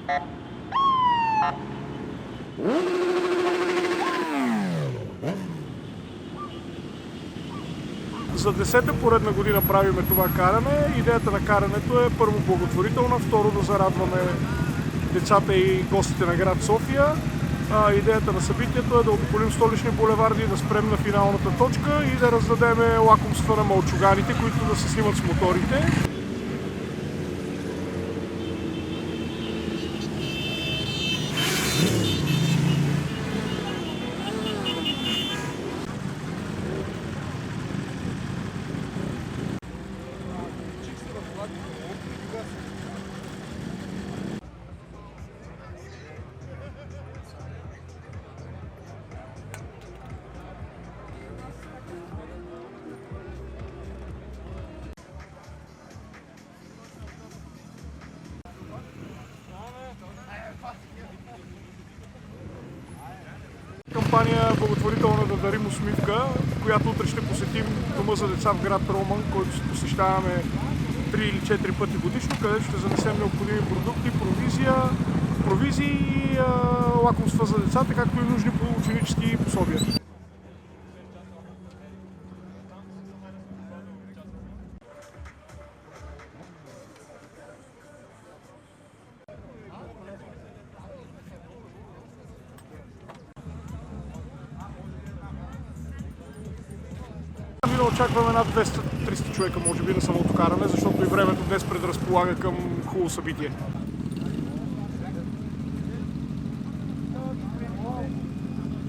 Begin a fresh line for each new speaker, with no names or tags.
За 10-та поредна година правиме това каране. Идеята на карането е първо благотворителна, второ да зарадваме децата и гостите на град София. Идеята на събитието е да обиколим столични булеварди, да спрем на финалната точка и да раздадем лакомства на мълчуганите, които да се снимат с моторите. Кампания благотворителна да дарим усмивка, която утре ще посетим дома за деца в град Роман, който ще посещаваме 3 или 4 пъти годишно, където ще занесем необходими продукти, провизии и лакомства за децата, както и нужни ученически пособия. Очакваме над 200-300 човека, може би, на самото каране, защото и времето днес предразполага към хубаво събитие.